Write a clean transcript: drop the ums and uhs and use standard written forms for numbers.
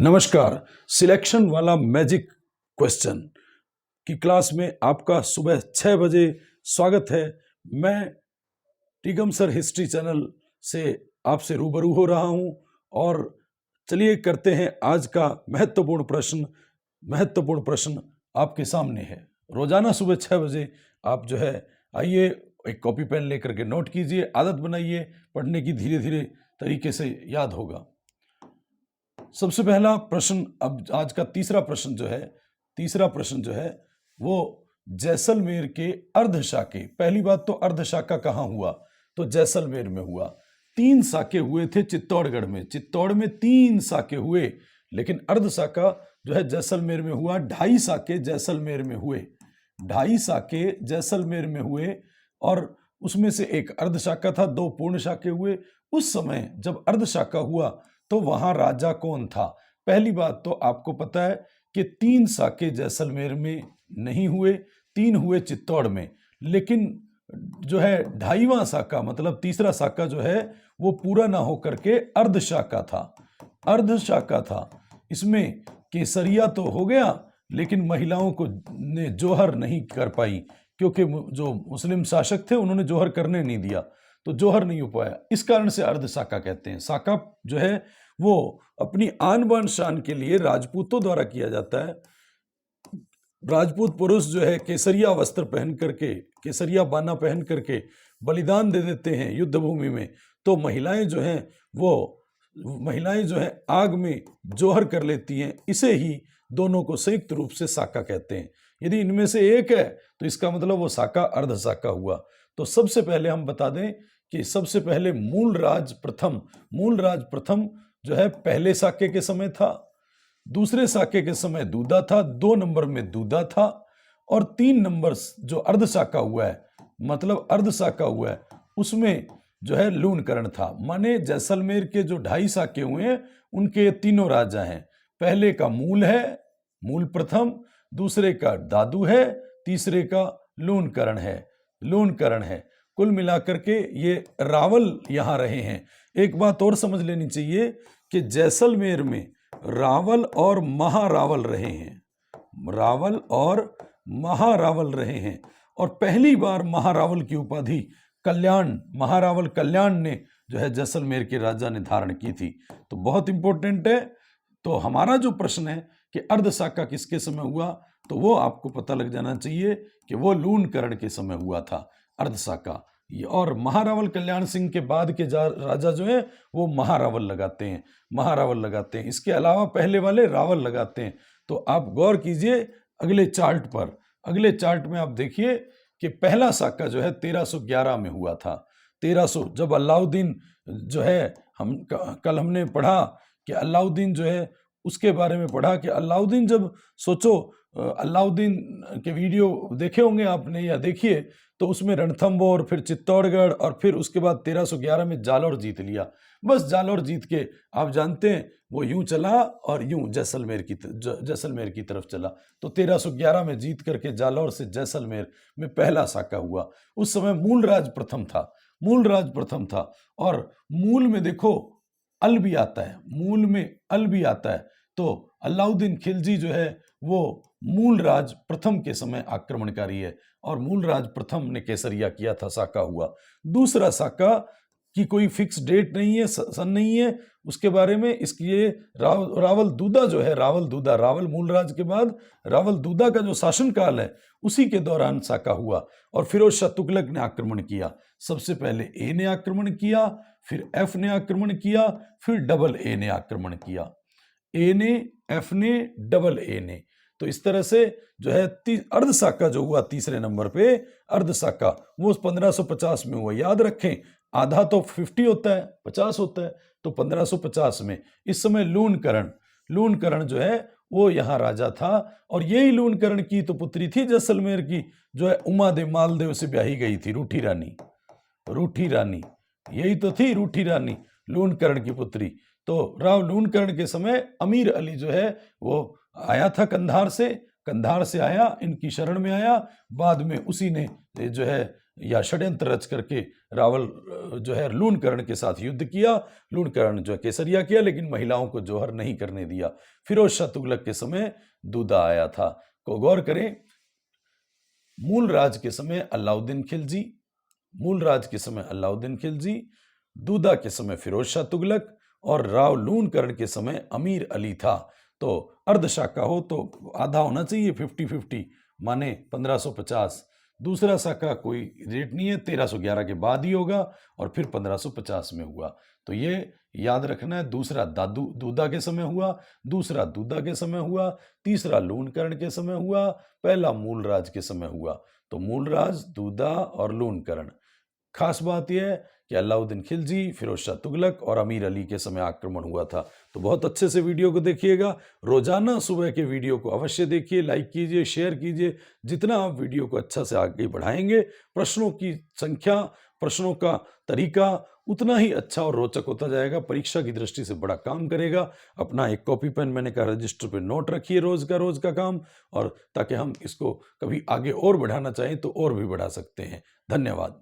नमस्कार। सिलेक्शन वाला magic question की क्लास में आपका सुबह 6 बजे स्वागत है। मैं टीकम सर हिस्ट्री चैनल से आपसे रूबरू हो रहा हूं और चलिए करते हैं आज का महत्वपूर्ण प्रश्न आपके सामने है। रोजाना सुबह 6 बजे आप आइए, एक कॉपी पेन लेकर के नोट कीजिए, आदत बनाइए पढ़ने की, धीरे धीरे तरीके से याद होगा। सबसे पहला प्रश्न, अब आज का तीसरा प्रश्न जो है वो जैसलमेर के अर्धशाके। पहली बात तो अर्धशाका कहाँ हुआ, तो जैसलमेर में हुआ। 3 साके हुए थे चित्तौड़गढ़ में, 3 साके हुए, लेकिन अर्धशाका जो है जैसलमेर में हुआ। 2.5 साके जैसलमेर में हुए, 2.5 साके जैसलमेर में हुए, और उसमें से एक अर्धशाका था, 2 पूर्ण शाके हुए। उस समय जब अर्धशाका हुआ तो वहां राजा कौन था? पहली बात तो आपको पता है कि 3 साके जैसलमेर में नहीं हुए, 3 हुए चित्तौड़ में, लेकिन जो है 2.5वां साका, मतलब तीसरा साका जो है वो पूरा ना होकर के अर्धशाका था। इसमें केसरिया तो हो गया, लेकिन महिलाओं को ने जोहर नहीं कर पाई, क्योंकि जो मुस्लिम शासक थे उन्होंने जोहर करने नहीं दिया, तो जोहर नहीं हो पाया। इस कारण से अर्धशाका कहते हैं। साका जो है वो अपनी आन बान शान के लिए राजपूतों द्वारा किया जाता है। राजपूत पुरुष जो है केसरिया वस्त्र पहन करके, केसरिया बाना पहन करके बलिदान दे देते हैं युद्ध भूमि में, तो महिलाएं जो हैं आग में जोहर कर लेती हैं। इसे ही दोनों को संयुक्त रूप से साका कहते हैं। यदि इनमें से एक है तो इसका मतलब वो साका अर्धसाका हुआ। तो सबसे पहले हम बता दें कि सबसे पहले मूलराज प्रथम जो है पहले साके के समय था, दूसरे साके के समय दूदा था, 2 नंबर में दूदा था, और 3 नंबर जो अर्धसाका हुआ है, मतलब अर्धसाका हुआ है, उसमें जो है लूणकरण था। माने जैसलमेर के जो 2.5 साके हुए हैं उनके तीनों राजा हैं। पहले का मूल है, मूल प्रथम, दूसरे का दादू है, तीसरे का लूणकरण है। कुल मिलाकर के ये रावल यहां रहे हैं। एक बात और समझ लेनी चाहिए कि जैसलमेर में रावल और महारावल रहे हैं, और पहली बार महारावल की उपाधि महारावल कल्याण ने जो है जैसलमेर के राजा ने धारण की थी। तो बहुत इंपॉर्टेंट है। तो हमारा जो प्रश्न है कि अर्धसाका किसके समय हुआ, तो वो आपको पता लग जाना चाहिए कि वो लूणकरण के समय हुआ था अर्धसाका। और महारावल कल्याण सिंह के बाद के राजा जो है वो महारावल लगाते हैं। इसके अलावा पहले वाले रावल लगाते हैं। तो आप गौर कीजिए अगले चार्ट में आप देखिए कि पहला साका जो है 1311 में हुआ था। 1300 जब अलाउद्दीन जो है, कल हमने पढ़ा कि अलाउद्दीन जो है, उसके बारे में पढ़ा कि अलाउद्दीन जब सोचो, अलाउद्दीन के वीडियो देखे होंगे आपने या देखिए, तो उसमें रणथंभौर, फिर चित्तौड़गढ़, और फिर उसके बाद 1311 में जालौर जीत लिया। बस जालौर जीत के आप जानते हैं वो यूं चला और यूं जैसलमेर की तरफ चला। तो 1311 में जीत करके जालौर से जैसलमेर में पहला साका हुआ। उस समय मूलराज प्रथम था। और मूल में देखो अल भी आता है, तो अलाउद्दीन खिलजी जो है वो मूलराज प्रथम के समय आक्रमणकारी है, और मूलराज प्रथम ने केसरिया किया था, साका हुआ। दूसरा साका की कोई फिक्स डेट नहीं है, सन नहीं है उसके बारे में। इसलिए रावल दूदा, रावल मूलराज के बाद रावल दूदा का जो शासनकाल है उसी के दौरान साका हुआ। और फिरोज शाह तुगलक ने आक्रमण किया। सबसे पहले ए ने आक्रमण किया, फिर एफ ने आक्रमण किया, फिर डबल ए ने आक्रमण किया। ए ने, एफ ने, डबल ए ने। तो इस तरह से जो है अर्धसाका जो हुआ तीसरे नंबर पे, अर्धसाका वो 1550 में हुआ। याद रखें, आधा तो 50 होता है, 50 होता है, तो 1550 में। इस समय लूणकरण जो है वो यहाँ राजा था, और यही लूणकरण की तो पुत्री थी जैसलमेर की, जो है उमादेव मालदेव से ब्याही गई थी, रूठी रानी। यही तो थी रूठी रानी, लूणकरण की पुत्री। तो राव लूणकरण के समय अमीर अली जो है वो आया था कंधार से आया, इनकी शरण में आया। बाद में उसी ने जो है या षड्यंत्र रच करके रावल जो है लूणकरण के साथ युद्ध किया। लूणकरण जो है केसरिया किया, लेकिन महिलाओं को जौहर नहीं करने दिया। फिरोज शाह तुगलक के समय दूदा आया था। को गौर करें, मूल राज के समय अलाउद्दीन खिलजी, मूल राज के समय अलाउद्दीन खिलजी, दूदा के समय फिरोज शाह तुगलक और राव लूणकरण के समय अमीर अली था। तो अर्धशाखा हो तो आधा होना चाहिए, 50-50, माने 1550। दूसरा शाखा कोई रेट नहीं है, 1311 के बाद ही होगा और फिर 1550 में हुआ। तो ये याद रखना है। दूसरा दूदा के समय हुआ, दूसरा दूदा के समय हुआ, तीसरा लूणकरण के समय हुआ, पहला मूल राज के समय हुआ। तो मूल राज, दूदा और लूणकरण। खास बात यह है कि अलाउद्दीन खिलजी, फिरोज शाह तुगलक और अमीर अली के समय आक्रमण हुआ था। तो बहुत अच्छे से वीडियो को देखिएगा। रोजाना सुबह के वीडियो को अवश्य देखिए, लाइक कीजिए, शेयर कीजिए। जितना आप वीडियो को अच्छा से आगे बढ़ाएंगे, प्रश्नों की संख्या, प्रश्नों का तरीका उतना ही अच्छा और रोचक होता जाएगा। परीक्षा की दृष्टि से बड़ा काम करेगा। अपना एक कॉपी पेन मैंने कहा रजिस्टर पे नोट रखिए रोज का काम, और ताकि हम इसको कभी आगे और बढ़ाना चाहें तो और भी बढ़ा सकते हैं। धन्यवाद।